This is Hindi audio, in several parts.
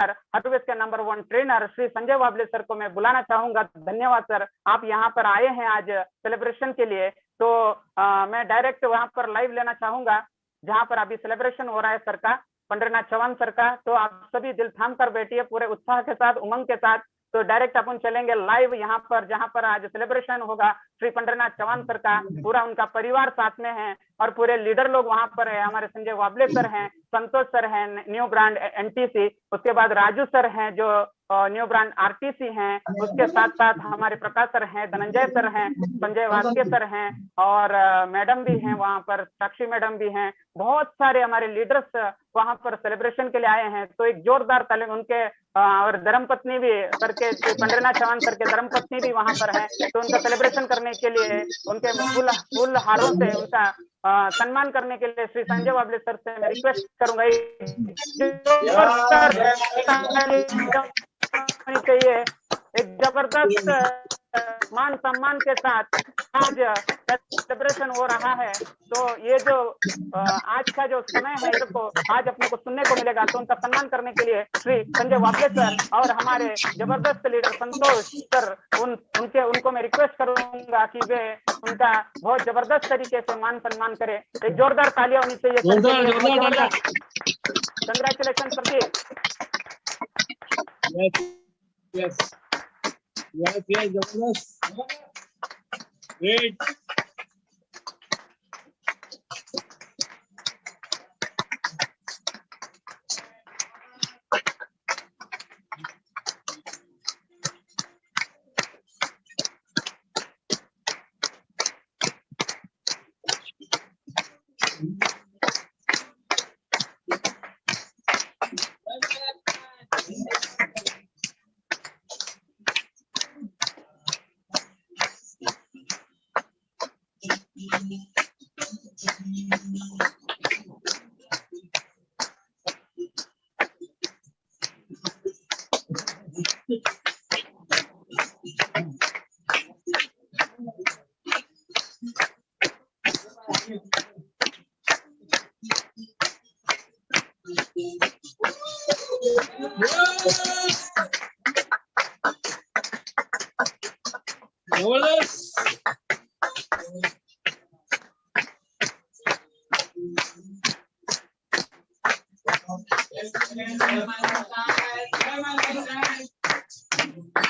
हार्वेस्ट के number 1 trainer Shri Sanjay Wable sir को मैं बुलाना चाहूंगा। धन्यवाद सर, आप यहाँ पर आए हैं आज सेलिब्रेशन के लिए। तो मैं डायरेक्ट वहां पर लाइव लेना चाहूंगा जहां पर अभी सेलिब्रेशन हो रहा है सर का, पंडरीनाथ चौहान सर का। तो आप सभी दिल थाम कर बैठिए पूरे उत्साह के साथ, उमंग के साथ। तो डायरेक्ट अपन चलेंगे लाइव यहाँ पर जहां पर आज सेलिब्रेशन होगा श्री पंडरीनाथ चौहान सर का। पूरा उनका परिवार साथ में है और पूरे लीडर लोग वहां पर है। हमारे संजय वाबले सर हैं, संतोष सर हैं न्यू ब्रांड एनटीसी, उसके बाद राजू सर हैं जो न्यू ब्रांड आरटीसी हैं, उसके साथ साथ हमारे प्रकाश सर हैं, धनंजय सर हैं, संजय वास्के सर हैं और मैडम भी हैं वहां पर, साक्षी मैडम भी हैं। बहुत सारे हमारे लीडर्स वहां पर सेलिब्रेशन के लिए आए हैं। तो एक जोरदार तालीम उनके और धर्मपत्नी भी करके पंडरीनाथ चौहान सर के धर्मपत्नी भी वहां पर है। तो उनका सेलिब्रेशन करने के लिए उनके फूल हारों से उनका सम्मान करने के लिए श्री संजय वाबले सर से मैं रिक्वेस्ट करूंगा चाहिए। एक जबरदस्त मान सम्मान के साथ आज सेलिब्रेशन हो रहा है। तो ये जो आज का जो समय है इसको आज अपने को सुनने को मिलेगा। तो उनका सम्मान करने के लिए श्री संजय वाबले सर और हमारे जबरदस्त लीडर संतोष सर उनको मैं रिक्वेस्ट करूंगा कि वे उनका बहुत जबरदस्त तरीके से मान सम्मान करें। एक जोरदार तालियां होनी चाहिए। कंग्रेचुलेशन सर जी। Yes, जबरदस्त, great.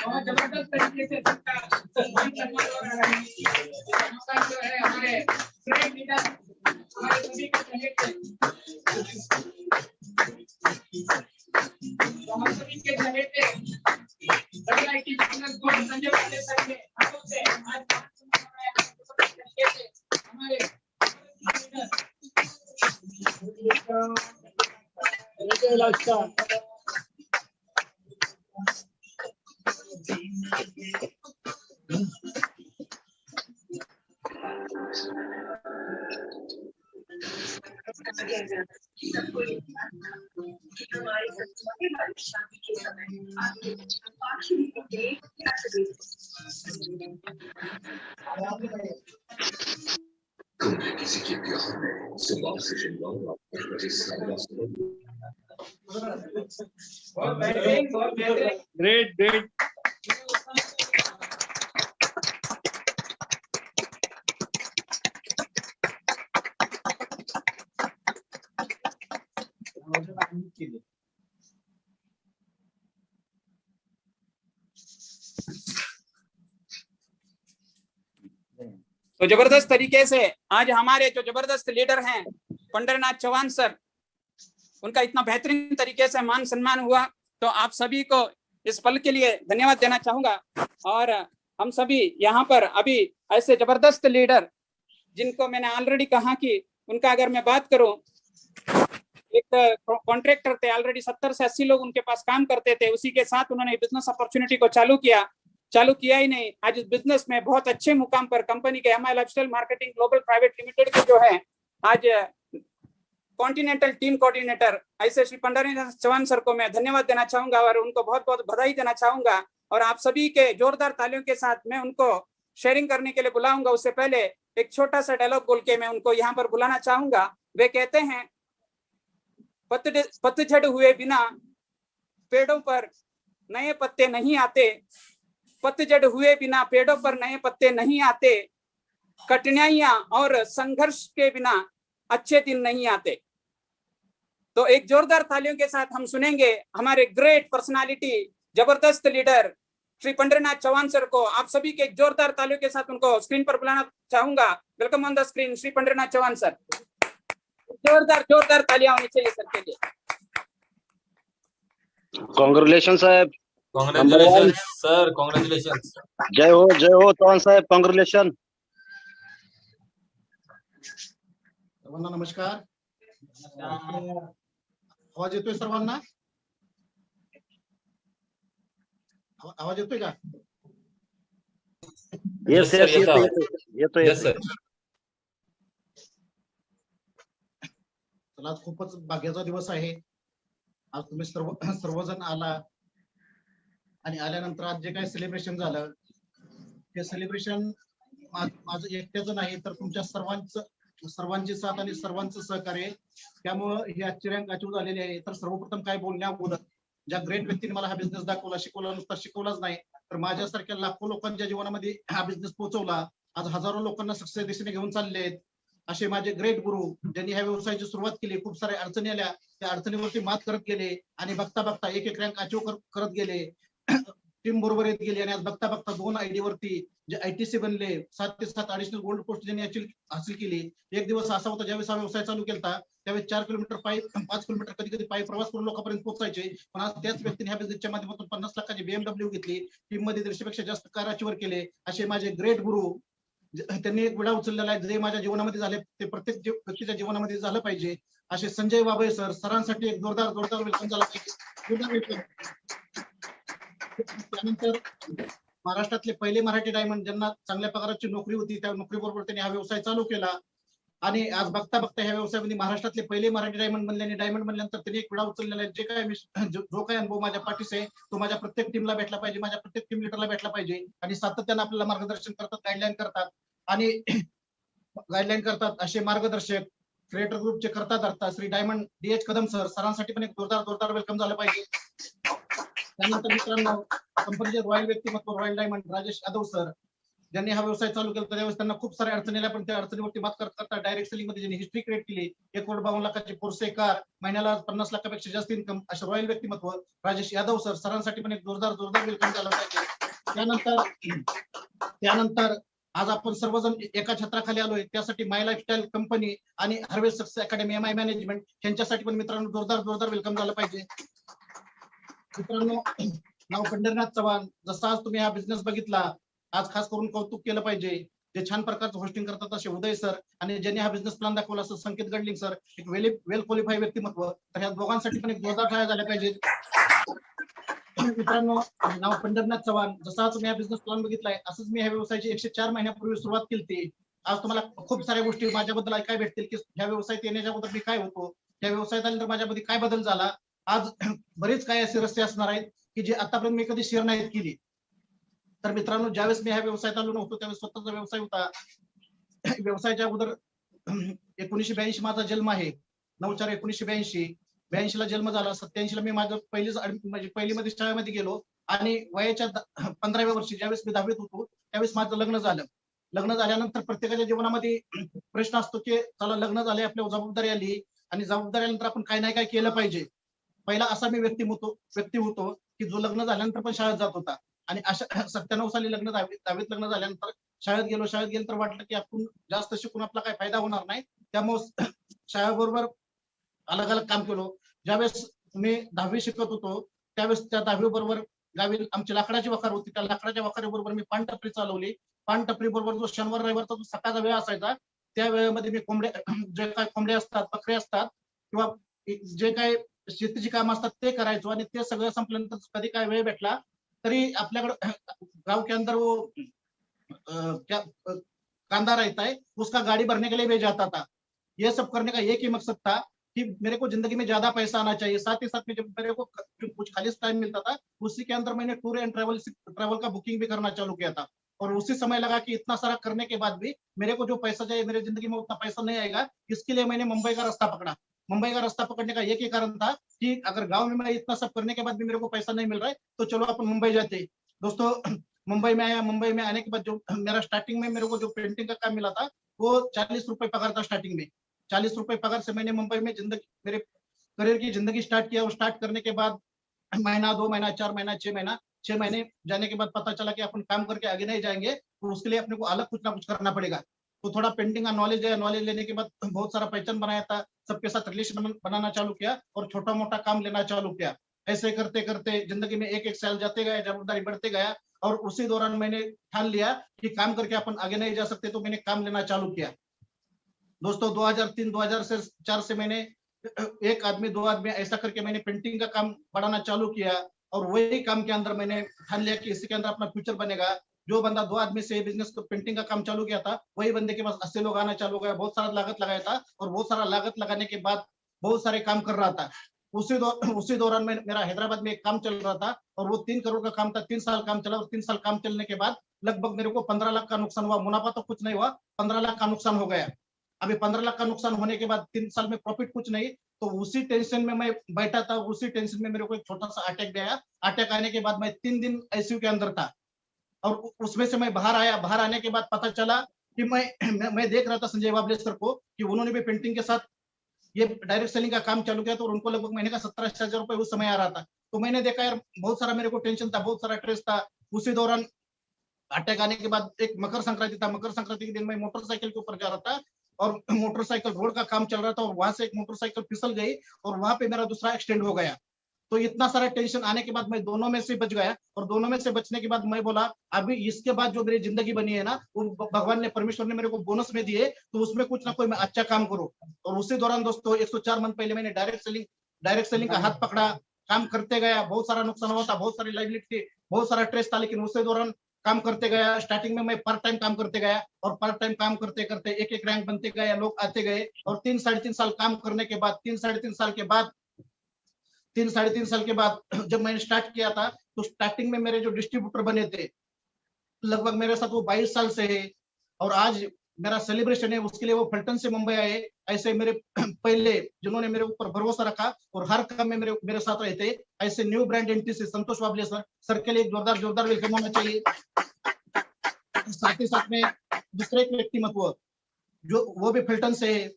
बहुत जबरदस्त तरीके से सबका सम्मान करना हो रहा है। जो है हमारे ग्रेट लीडर हमारे सभी के सहयोग से हम सभी के सहयोग से WIT business board Sanjay Wable sir के हाथों से आज तरीके से हमारे किसी के ब्याह में सुबह से ग्रेट ग्रेट तो जबरदस्त तरीके से आज हमारे जो जबरदस्त लीडर हैं पंडरीनाथ चौहान सर, उनका इतना बेहतरीन तरीके से मान सम्मान हुआ। तो आप सभी को इस पल के लिए धन्यवाद देना चाहूंगा। और हम सभी यहाँ पर अभी ऐसे जबरदस्त लीडर जिनको मैंने ऑलरेडी कहा कि उनका अगर मैं बात करूं, एक कॉन्ट्रैक्टर थे, ऑलरेडी 70 से 80 लोग उनके पास काम करते थे। उसी के साथ उन्होंने बिजनेस अपॉर्चुनिटी को चालू किया ही नहीं, आज इस बिजनेस में बहुत अच्छे मुकाम पर कंपनी के MI lifestyle marketing global private limited के जो है आज कॉन्टिनेंटल टीम कोऑर्डिनेटर ऐसे श्री पंडरीनाथ चौहान सर को मैं धन्यवाद देना चाहूंगा और उनको बहुत बहुत बधाई देना चाहूंगा। और आप सभी के जोरदार तालियों के साथ मैं उनको शेयरिंग करने के लिए बुलाऊंगा। उससे पहले एक छोटा सा डायलॉग बोल के मैं उनको यहाँ पर बुलाना चाहूंगा। वे कहते हैं, पतझड़ हुए बिना पेड़ों पर नए पत्ते नहीं आते, पतझड़ हुए बिना पेड़ों पर नए पत्ते नहीं आते, कठिनाइयां और संघर्ष के बिना अच्छे दिन नहीं आते। तो एक जोरदार तालियों के साथ हम सुनेंगे हमारे ग्रेट पर्सनालिटी, जबरदस्त लीडर श्री पंडरीनाथ चौहान सर को। आप सभी के जोरदार तालियों के साथ उनको स्क्रीन पर बुलाना चाहूंगा। Welcome on the screen Shri Pandarinath Chauhan sir. जोरदार तालियां होनी चाहिए सर के लिए। कांग्रेचुलेशन साहब। Congratulation sir, congratulation. जय हो चौहान साहेब, कांग्रेचुलेशन। सर्वांना नमस्कार। आवाज येतोय सर्वांना? आवाज येतोय का? येस सर, येतोय यस सर। चला, आज खूपच भाग्याचा दिवस आहे। आज तुम्ही सर्वजण आला आणि आल्यानंतर आज जे काही सेलिब्रेशन झालं ते सेलिब्रेशन माझं एकट्याचं नाही तर तुमच्या सर्वांची साथ आणि सर्वांचं सहकार्य, त्यामुळं ही आजची रँक अचीव झालेली आहे। तर सर्वप्रथम काय बोलण्या अगोदर ज्या ग्रेट व्यक्तीने मला हा बिझनेस दाखवला, शिकवला, नुसता शिकवलाच नाही तर माझ्यासारख्या लाखो लोकांच्या जीवनामध्ये हा बिझनेस पोहोचवला, आज हजारो लोकांना सक्सेस दिशेने घेऊन चाललेत, असे माझे ग्रेट गुरु ज्यांनी ह्या व्यवसायाची सुरुवात केली। खूप साऱ्या अडचणी आल्या, त्या अडचणीवरती मात करत गेले आणि बघता बघता एक एक रँक अचीव करत गेले, टीम बरोबर येत गेली आणि आज बघता बघता 2 ID वरती जे ITC बनले, 7 ते 7 ऍडिशनल गोल्ड पोस्ट ज्यांनी हासिल केली। एक दिवस असा होता ज्यावेळेस हा व्यवसाय चालू केला त्यावेळेस 4 किलोमीटर पायी, 5 किलोमीटर कधी कधी पायी प्रवास करून लोकांपर्यंत पोहोचायचे, पण आज त्याच व्यक्तीने ह्या बिझनेसच्या माध्यमातून 50 लाखाची BMW घेतली, टीम मध्ये 150 पेक्षा जास्त कार अचीव्ह केले। असे माझे ग्रेट गुरु, त्यांनी एक विडा उचललेला आहे, जे माझ्या जीवनामध्ये झाले ते प्रत्येक व्यक्तीच्या जीवनामध्ये झालं पाहिजे। असे संजय वाबळे सरांसाठी एक जोरदार वेलकम झाला पाहिजे। त्यानंतर महाराष्ट्रातले पहिले मराठी डायमंड ज्यांना चांगल्या पगाराची नोकरी होती, त्या नोकरीबरोबर त्यांनी हा व्यवसाय चालू केला आणि आज बघता बघता ह्या व्यवसायामध्ये महाराष्ट्रातले पहिले मराठी डायमंड बनले आणि डायमंड बनल्यानंतर त्यांनी एक विडा उचललेला आहे। जे काय जो काही अनुभव माझ्या पाठीस आहे तो माझ्या प्रत्येक टीमला भेटला पाहिजे, माझ्या प्रत्येक टीम लीडरला भेटला पाहिजे आणि सातत्याने आपल्याला मार्गदर्शन करतात, गाईडलाईन करतात असे मार्गदर्शक क्रिएटर ग्रुपचे करता श्री डायमंड DH कदम सरांसाठी पण एक जोरदार वेलकम झालं पाहिजे। त्यानंतर मित्रांनो, कंपनीचे रॉयल व्यक्तिमत्व royal diamond Rajesh Yadav sir, ज्यांनी हा व्यवसाय चालू केला त्यावेळेस त्यांना खूप साऱ्या अडचणी आल्या, पण त्या अडचणीवरती मात करता डायरेक्ट सेलिंग मध्ये ज्यांनी हिस्ट्री क्रिएट केली, 1,52,00,000ची पोर्से कार, महिन्याला 50 लाखापेक्षा जास्त इन्कम, असे रॉयल व्यक्तिमत्व राजेश यादव सरांसाठी पण एक जोरदार वेलकम झालं पाहिजे। त्यानंतर आज आपण सर्वजण एका छत्राखाली आलोय, त्यासाठी माय लाईफस्टाईल कंपनी आणि harvest success academy MI management यांच्यासाठी पण मित्रांनो जोरदार वेलकम झालं पाहिजे। मित्रांनो, नाव पंढरीनाथ चव्हाण, जसा आज तुम्ही हा बिझनेस बघितला, आज खास करून कौतुक केलं पाहिजे जे छान प्रकारचं होस्टिंग करतात असे उदय सर आणि ज्यांनी हा बिझनेस प्लॅन दाखवला असं संकेत गडलिंग सर, एक वेल क्वालिफाईड व्यक्तिमत्व, तर ह्या दोघांसाठी पण एक जोरदार टाळ्या झाल्या पाहिजे। मित्रांनो, नाव पंढरीनाथ चव्हाण, जसा तुम्ही हा बिझनेस प्लॅन बघितलाय असंच मी ह्या व्यवसायाची 104 महिन्यापूर्वी सुरुवात केली। आज तुम्हाला खूप साऱ्या गोष्टी माझ्याबद्दल ऐकाय भेटतील की ह्या व्यवसायात येण्याच्या अगोदर मी काय होतो, त्या व्यवसायात आल्यानंतर माझ्यामध्ये काय बदल झाला। आज बरेच काही असे रस्ते असणार आहेत की जे आतापर्यंत मी कधी शेअर नाहीत केली। तर मित्रांनो, ज्यावेळेस मी ह्या व्यवसायात आलो नव्हतो त्यावेळेस स्वतःचा व्यवसाय होता। व्यवसायाच्या अगोदर 1982 माझा जन्म आहे, 9/4/1982 ला जन्म झाला। 87 ला मी माझं पहिलीमध्ये शाळेमध्ये गेलो आणि वयाच्या 15व्या वर्षी ज्यावेळेस मी 10वीत होतो त्यावेळेस माझं लग्न झालं। लग्न झाल्यानंतर प्रत्येकाच्या जीवनामध्ये प्रश्न असतो की चला लग्न झाले, आपल्यावर जबाबदारी आली आणि जबाबदारी आल्यानंतर आपण काही नाही काय केलं पाहिजे। पहिला असा मी व्यक्ती होतो की जो लग्न झाल्यानंतर पण शाळेत जात होता आणि अशा 97 साली 10वीत लग्न झाल्यानंतर शाळेत गेलो तर वाटलं की आपण जास्त शिकून आपला काही फायदा होणार नाही, त्यामुळे शाळेबरोबर अलग काम केलो। ज्यावेळेस मी 10वी शिकत होतो त्यावेळेस त्या 10वी बरोबर गावी आमची लाकडाची वखार होती, त्या लाकडाच्या वखारीबरोबर मी पानटपरी चालवली। पानटपरी बरोबर जो शनिवार रविवारचा जो सकाळचा वेळ असायचा त्या वेळेमध्ये मी जे काय कोंबडे असतात, बकरे असतात किंवा जे काय शेतीची काम असतात ते करायचो आणि ते सगळं संपल्यानंतर कधी काय वेळ भेटला तरी आपल्याकडे गाव के अंदर वो कांदा रहता है, उसका गाड़ी भरने के लिए भेज जाता था। ये सब करने का एक ही मकसद था कि मेरे को जिंदगी में ज्यादा पैसा आना चाहिए, साथ ही साथ में जब मेरे को कुछ खाली टाइम मिलता था उसी के अंदर मैंने टूर एंड ट्रैवल का बुकिंग भी करना चालू किया था। और उसी समय लगा कि इतना सारा करने के बाद भी मेरे को जो पैसा चाहिए मेरी जिंदगी में उतना पैसा नहीं आएगा, इसके लिए मैंने मुंबई का रास्ता पकड़ा। मुंबई का रास्ता पकड़ने का एक ही कारण था कि अगर गांव में मैं इतना सब करने के बाद भी मेरे को पैसा नहीं मिल रहा है तो चलो अपन मुंबई जाते। दोस्तों मुंबई में आया, मुंबई में आने के बाद जो मेरा स्टार्टिंग में मेरे को जो पेंटिंग का काम मिला था वो 40 रुपए पगार था स्टार्टिंग में। 40 रुपए पगार से मैंने मुंबई में जिंदगी, मेरे करियर की जिंदगी स्टार्ट किया। और स्टार्ट करने के बाद महीना, 2 महीना, 4 महीना, 6 महीने जाने के बाद पता चला कि अपन काम करके आगे नहीं जाएंगे, तो उसके लिए अपने को अलग कुछ ना कुछ करना पड़ेगा। तो थोड़ा पेंटिंग का नॉलेज है, नॉलेज लेने के बाद बहुत सारा पहचान बनाया था, सबके साथ रिलेशन बनाना चालू किया और छोटा मोटा काम लेना चालू किया। ऐसे करते करते जिंदगी में एक एक साल जाते गए, जवाबदारी बढ़ते गया। और उसी दौरान मैंने ठान लिया कि काम करके अपन आगे नहीं जा सकते, तो मैंने काम लेना चालू किया। दोस्तों 2003-2004 से मैंने एक आदमी, 2 आदमी ऐसा करके मैंने पेंटिंग का काम बढ़ाना चालू किया। और वही काम के अंदर मैंने ठान लिया कि इसी के अंदर अपना फ्यूचर बनेगा। जो बंदा 2 आदमी से बिजनेस पेंटिंग का काम चालू किया था, वही बंदे के पास 80 लोग आना चालू हो गया। बहुत सारा लागत लगाया था और बहुत सारा लागत लगाने के बाद बहुत सारे काम कर रहा था। उसी दौरान में मेरा हैदराबाद में एक काम चल रहा था और वो 3 करोड़ का काम था। 3 साल काम चला और 3 साल काम चलने के बाद लगभग मेरे को 15 लाख का नुकसान हुआ। मुनाफा तो कुछ नहीं हुआ, 15 लाख का नुकसान हो गया। अभी 15 लाख का नुकसान होने के बाद 3 साल में प्रॉफिट कुछ नहीं, तो उसी टेंशन में मैं बैठा था। उसी टेंशन में मेरे को एक छोटा सा अटैक गया। अटैक आने के बाद मैं 3 दिन आईसीयू के अंदर था और उसमें से मैं बाहर आया। बाहर आने के बाद पता चला कि मैं देख रहा था संजय बाबले सर को कि उन्होंने भी पेंटिंग के साथ ये डायरेक्ट सेलिंग का काम चालू किया था और उनको लगभग महीने का 70-80 हजार रुपए उस समय आ रहा था। तो मैंने देखा यार बहुत सारा मेरे को टेंशन था, बहुत सारा स्ट्रेस था। उसी दौरान अटैक आने के बाद एक मकर संक्रांति था। मकर संक्रांति के दिन मैं मोटरसाइकिल के ऊपर जा रहा था और मोटरसाइकिल रोड का काम चल रहा था और वहां से एक मोटरसाइकिल फिसल गई और वहां पे मेरा दूसरा एक्सीडेंट हो गया। तो इतना सारा टेंशन आने के बाद मैं दोनों में से बच गया। और दोनों में से बचने के बाद मैं बोला अभी इसके बाद जो मेरी जिंदगी बनी है ना, वो भगवान ने, परमेश्वर ने मेरे को बोनस में दिए, तो उसमें कुछ ना कोई मैं अच्छा काम करूं। और उसी दौरान दोस्तों 104 मंथ पहले मैंने डायरेक्ट सेलिंग का हाथ पकड़ा। काम करते गया, बहुत सारा नुकसान हुआ था, बहुत सारी लाइबिलिटी थी, बहुत सारा स्ट्रेस था, लेकिन उसी दौरान काम करते गया। स्टार्टिंग में मैं पार्ट टाइम काम करते गया और पार्ट टाइम काम करते करते एक एक रैंक बनते गया, लोग आते गए। और 3-3.5 साल काम करने के बाद 3-3.5 साल के बाद 3-3.5 साल के बाद जब मैंने स्टार्ट किया था, तो स्टार्टिंग में मेरे जो डिस्ट्रीब्यूटर बने थे लगभग मेरे साथ वो 22 साल से है। और आज मेरा सेलिब्रेशन है, उसके लिए वो फलटन से मुंबई आए। ऐसे मेरे पहले जिन्होंने मेरे ऊपर भरोसा रखा और हर काम में मेरे साथ रहते, ऐसे न्यू ब्रांड एंट्री से संतोष बाबले सर के लिए जोरदार वेलकम होना चाहिए। साथ ही साथ में दूसरे एक व्यक्तिमत्व जो वो भी फलटन से है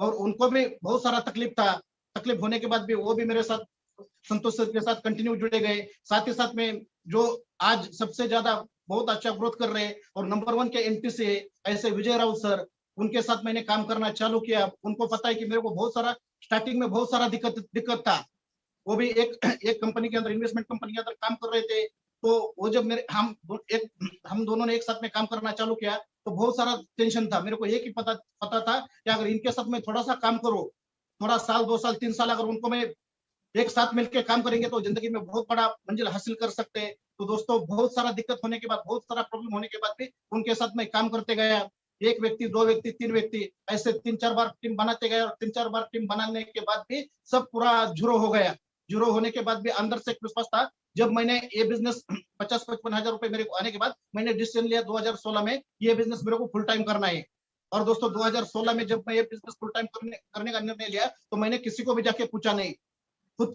और उनको भी बहुत सारा तकलीफ था। तकलीफ होने के बाद भी वो भी मेरे साथ संतोष सर के साथ कंटिन्यू जुड़े गए। साथ ही साथ में जो आज सबसे ज्यादा बहुत अच्छा ग्रोथ कर रहे हैं और नंबर 1 के एंट्री से ऐसे विजय राउत सर, उनके साथ मैंने काम करना चालू किया। उनको पता है कि मेरे को बहुत सारा स्टार्टिंग में बहुत सारा दिक्कत था। वो भी एक कंपनी के अंदर, इन्वेस्टमेंट कंपनी के अंदर काम कर रहे थे। तो वो जब हम दोनों ने एक साथ में काम करना चालू किया तो बहुत सारा टेंशन था। मेरे को एक ही पता था कि अगर इनके साथ में थोड़ा सा काम करो, थोड़ा साल 2 साल 3 साल अगर उनको मैं एक साथ मिलकर काम करेंगे तो जिंदगी में बहुत बड़ा मंजिल हासिल कर सकते हैं। तो दोस्तों बहुत सारा दिक्कत होने के बाद, बहुत सारा प्रॉब्लम होने के बाद भी उनके साथ में काम करते गया। 1 व्यक्ति, 2 व्यक्ति, 3 व्यक्ति, ऐसे 3-4 बार टीम बनाते गए और 3-4 बार टीम बनाने के बाद भी सब पूरा जीरो हो गया। जीरो होने के बाद भी अंदर से विश्वास था। जब मैंने ये बिजनेस 50-55 हजार रुपए मेरे को आने के बाद मैंने डिसीजन लिया 2016 में ये बिजनेस मेरे को फुल टाइम करना है। और दोस्तों 2016 में जब मैं ये बिजनेस फुल टाइम करने का निर्णय लिया तो मैंने किसी को भी जाके पूछा नहीं, खुद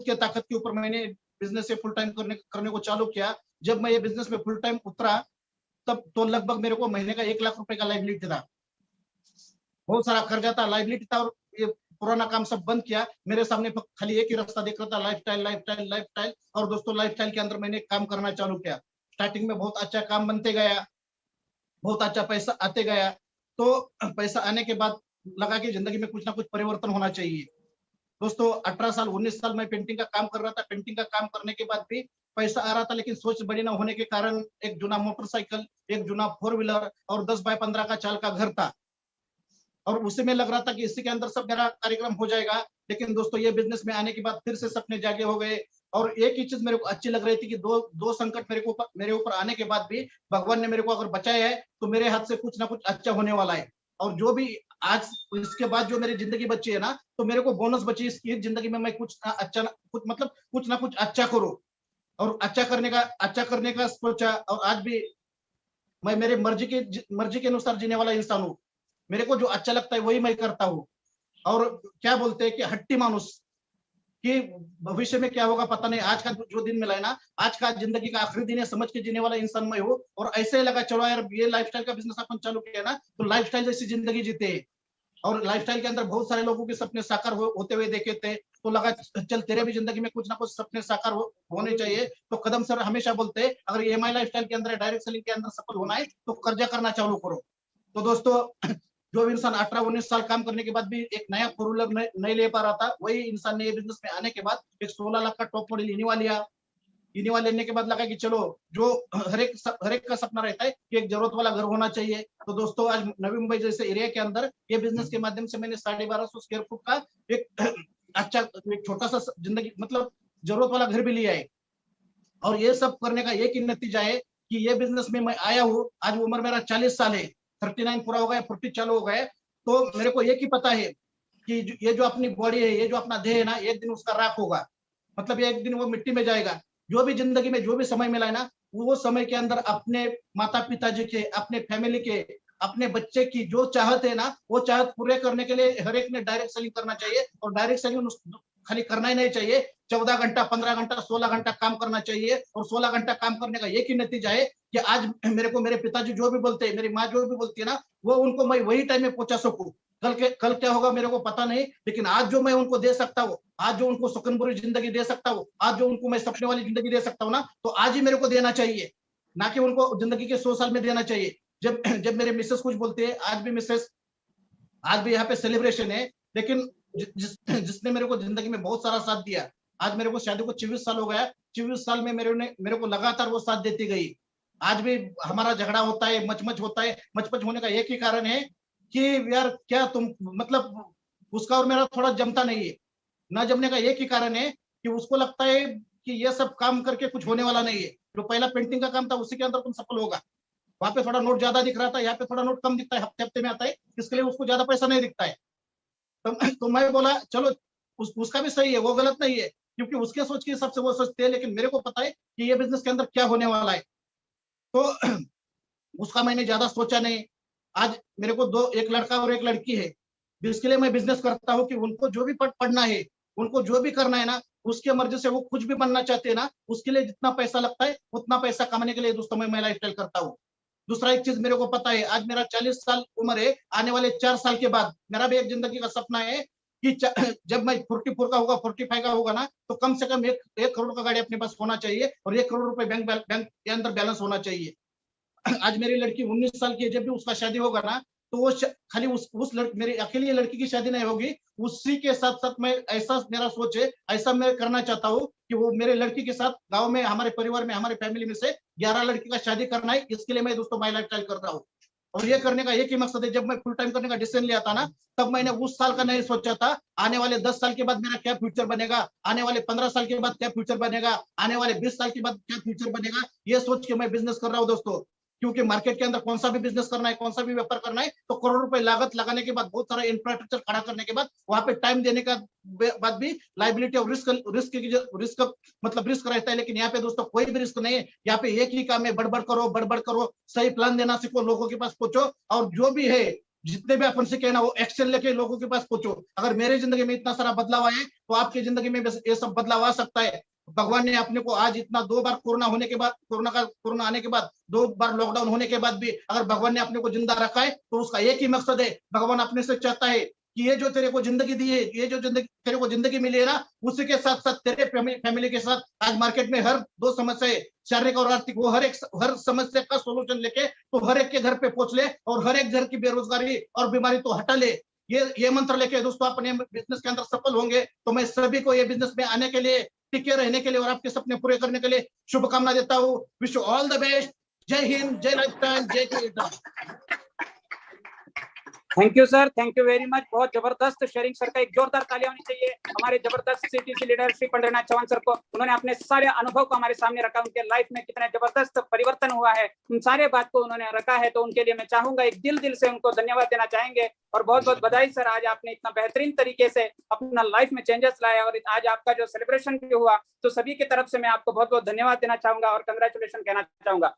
के ताकत के ऊपर मैंने बिजनेस से फुल टाइम करने को चालू किया। जब मैं ये बिजनेस में फुल टाइम उतरा तब तो लगभग मेरे को महीने का 1 लाख रुपए का लाइबिलिटी था, बहुत सारा कर्जा था, लाइबिलिटी था। और ये पुराना काम सब बंद किया। मेरे सामने खाली एक ही रास्ता दिख रहा था, लाइफस्टाइल। और दोस्तों लाइफस्टाइल के अंदर मैंने काम करना चालू किया। स्टार्टिंग में बहुत अच्छा काम बनते गया, बहुत अच्छा पैसा आते गया। तो पैसा आने के बाद लगा कि जिंदगी में कुछ ना कुछ परिवर्तन होना चाहिए। दोस्तों 18 साल 19 साल मैं पेंटिंग का काम कर रहा था। पेंटिंग का काम करने के बाद भी पैसा आ रहा था, लेकिन सोच बड़ी ना होने के कारण एक जुना मोटरसाइकिल, एक जुना 4 व्हीलर और 10x15 का चाल का घर था। और उसी में लग रहा था कि इसी के अंदर सब मेरा कार्यक्रम हो जाएगा। लेकिन दोस्तों ये बिजनेस में आने के बाद फिर से सपने जागे हो गए। और एक ही चीज मेरे को अच्छी लग रही थी कि दो संकट मेरे ऊपर आने के बाद भी भगवान ने मेरे को अगर बचाया है तो मेरे हाथ से कुछ ना कुछ अच्छा होने वाला है। और जो भी आज इसके बाद जो मेरी जिंदगी बची है ना, तो मेरे को बोनस बची इसकी जिंदगी में मैं कुछ ना कुछ अच्छा करूं। और अच्छा करने का सोचा। और आज भी मैं मेरे मर्जी के अनुसार जीने वाला इंसान हूँ। मेरे को जो अच्छा लगता है वही मैं करता हूँ। और क्या बोलते हैं कि हट्टी मानुस कि भविष्य में क्या होगा पता नहीं। आज का जो दिन मिला है ना, आज का जिंदगी का आखिरी दिन है समझ के जीने वाला इंसान मैं हूँ। और ऐसे ही लगा चलो यार ये लाइफस्टाइल का बिजनेस अपन चालू किया ना तो लाइफस्टाइल जैसी जिंदगी जीते हैं। और लाइफस्टाइल के अंदर बहुत सारे लोगों के सपने साकार होते हुए देखे थे, तो लगा चल तेरे भी जिंदगी में कुछ ना कुछ सपने साकार होने चाहिए। तो कदम सर हमेशा बोलते हैं अगर EMI लाइफस्टाइल के अंदर डायरेक्ट सेलिंग के अंदर सफल होना है तो कर्जा करना चालू करो। तो दोस्तों जो इंसान 18-19 साल काम करने के बाद भी एक नया फोर व्हीलर नहीं ले पा रहा था, वही इंसान ने बिजनेस में आने के बाद एक 16 लाख का टॉप मॉडल इनोवा लिया। इनोवा लेने के बाद लगा कि चलो जो हर एक का सपना रहता है कि एक जरूरत वाला घर होना चाहिए। तो दोस्तों आज नवी मुंबई जैसे एरिया के अंदर ये बिजनेस के माध्यम से मैंने 1250 स्क्वायर फुट का एक अच्छा एक छोटा सा जिंदगी मतलब जरूरत वाला घर भी लिया है। और ये सब करने का एक ही नतीजा है कि ये बिजनेस में मैं आया हूँ। आज उम्र मेरा 40 साल है, 39 पूरा हो गया, 40 चालू हो गया। तो मेरे को एक ही पता है कि ये जो अपनी बॉडी है, ये जो अपना देह है ना, एक दिन उसका राख होगा, मतलब एक दिन वो मिट्टी में जाएगा। जो भी जिंदगी में जो भी समय मिला है ना, वो समय के अंदर अपने माता पिताजी के, अपने फैमिली के, अपने बच्चे की जो चाहत है ना, वो चाहत पूरे करने के लिए हर एक ने डायरेक्ट सेलिंग करना चाहिए। और डायरेक्ट सेलिंग खाली करना ही नहीं चाहिए, 14 घंटा, 15 घंटा, 16 घंटा काम करना चाहिए। और 16 घंटा काम करने का एक ही नतीजा है कि आज मेरे को मेरे पिताजी जो भी बोलते हैं, मेरी माँ जो भी बोलती है ना, वो उनको मैं वही टाइम में पहुंचा सकूं। कल क्या होगा मेरे को पता नहीं, लेकिन आज जो मैं उनको दे सकता हूँ, आज जो उनको सुकून भरी जिंदगी दे सकता हूँ, आज जो उनको मैं सपने वाली जिंदगी दे सकता हूँ ना, तो आज ही मेरे को देना चाहिए, ना कि उनको जिंदगी के 100 साल में देना चाहिए। जब मेरे मिसेस कुछ बोलते हैं, आज भी मिसेस, आज भी यहाँ पे सेलिब्रेशन है, लेकिन जिसने मेरे को जिंदगी में बहुत सारा साथ दिया। आज मेरे को शादी को 24 साल हो गया, 24 साल में मेरे को लगातार वो साथ देती गई। आज भी हमारा झगड़ा होता है, मचमच होता है। मचमच होने का एक ही कारण है कि यार क्या तुम मतलब उसका और मेरा थोड़ा जमता नहीं है। ना जमने का एक ही कारण है कि उसको लगता है कि ये सब काम करके कुछ होने वाला नहीं है। जो पहला पेंटिंग का काम था उसी के अंदर तुम सफल होगा, वहां पे थोड़ा नोट ज्यादा दिख रहा था, यहाँ पे थोड़ा नोट कम दिखता है, हफ्ते हफ्ते में आता है, इसके लिए उसको ज्यादा पैसा नहीं दिखता है। तो मैं बोला चलो उसका भी सही है, वो गलत नहीं है, क्योंकि उसके सोच के हिसाब से वो सोचते हैं, लेकिन मेरे को पता है कि ये बिजनेस के अंदर क्या होने वाला है। तो उसका मैंने ज्यादा सोचा नहीं। आज मेरे को एक लड़का और एक लड़की है, जिसके लिए मैं बिजनेस करता हूँ कि उनको जो भी पढ़ना है, उनको जो भी करना है ना, उसके मर्जी से वो कुछ भी बनना चाहते हैं ना, उसके लिए जितना पैसा लगता है उतना पैसा कमाने के लिए दोस्तों मैं लाइफस्टाइल करता हूँ। दूसरा एक चीज मेरे को पता है, आज मेरा 40 साल उम्र है, आने वाले 4 साल के बाद मेरा भी एक जिंदगी का सपना है कि जब मैं 44 का होगा, 45 का होगा ना, तो कम से कम एक करोड़ का गाड़ी अपने पास होना चाहिए और 1 करोड़ रुपए बैंक के अंदर बैलेंस होना चाहिए। आज मेरी लड़की 19 साल की है, जब भी उसका शादी होगा ना, तो वो खाली मेरी अकेली लड़की की शादी नहीं होगी, उसी के साथ साथ मैं ऐसा मेरा सोच है, ऐसा मैं करना चाहता हूँ कि वो मेरे लड़की के साथ गांव में, हमारे परिवार में, हमारे फैमिली में से 11 लड़की का शादी करना है। इसके लिए मैं दोस्तों माई लाइफस्टाइल कर रहा हूँ। और ये करने का एक ही मकसद है, जब मैं फुल टाइम करने का डिसीजन लिया था ना, तब मैंने उस साल का नहीं सोचा था आने वाले 10 साल के बाद मेरा क्या फ्यूचर बनेगा, आने वाले 15 साल के बाद क्या फ्यूचर बनेगा, आने वाले 20 साल के बाद क्या फ्यूचर बनेगा। ये सोच के मैं बिजनेस कर रहा हूँ दोस्तों। क्योंकि मार्केट के अंदर कौन सा भी बिजनेस करना है, कौन सा भी व्यापार करना है, तो करोड़ रुपए लागत लगाने के बाद, बहुत सारा इंफ्रास्ट्रक्चर खड़ा करने के बाद, वहां पे टाइम देने का बाद भी लाइबिलिटी और रिस्क मतलब रिस्क रहता है। लेकिन यहाँ पे दोस्तों कोई भी रिस्क नहीं है। यहाँ पे एक ही काम है, बड़बड़ करो, सही प्लान देना सीखो, लोगों के पास पहुंचो, और जो भी है जितने भी अपन से कहना वो एक्शन लेके लोगों के पास पहुंचो। अगर मेरे जिंदगी में इतना सारा बदलाव आया तो आपकी जिंदगी में ये सब बदलाव आ सकता है। भगवान ने अपने को आज इतना 2 बार कोरोना होने के बाद, कोरोना आने के बाद, 2 बार लॉकडाउन होने के बाद भी अगर भगवान ने अपने को जिंदा रखा है तो उसका एक ही मकसद है। भगवान अपने से चाहता है कि ये जो तेरे को जिंदगी दी है, ये जो तेरे को जिंदगी मिली है ना, उसी के साथ साथ तेरे फैमिली के साथ आज मार्केट में हर 2 समस्या है, शारीरिक और आर्थिक, वो हर समस्या का सोल्यूशन लेके तो हर एक के घर पे पहुंच ले, और हर एक घर की बेरोजगारी और बीमारी तो हटा ले। ये मंत्र लेके दोस्तों अपने बिजनेस के अंदर सफल होंगे। तो मैं सभी को ये बिजनेस में आने के लिए, टिके रहने के लिए और आपके सपने पूरे करने के लिए शुभकामना देता हूँ। Wish you all the best. जय हिंद, जय लाइफस्टाइल, जय creator. Thank you sir, thank you very much. बहुत जबरदस्त शेयरिंग सर का एक जोरदार तालियां होनी चाहिए हमारे जबरदस्त CTC leader Shri Pandarinath Chauhan sir को। उन्होंने अपने सारे अनुभव को हमारे सामने रखा, उनके लाइफ में कितना जबरदस्त परिवर्तन हुआ है, उन सारे बात को उन्होंने रखा है। तो उनके लिए मैं चाहूंगा एक दिल से उनको धन्यवाद देना चाहेंगे। और बहुत बहुत बधाई सर, आज आपने इतना बेहतरीन तरीके से अपना लाइफ में चेंजेस लाया और आज आपका जो सेलिब्रेशन भी हुआ, तो सभी की तरफ से मैं आपको बहुत बहुत धन्यवाद देना चाहूंगा और कंग्रेचुलेशन कहना चाहूंगा।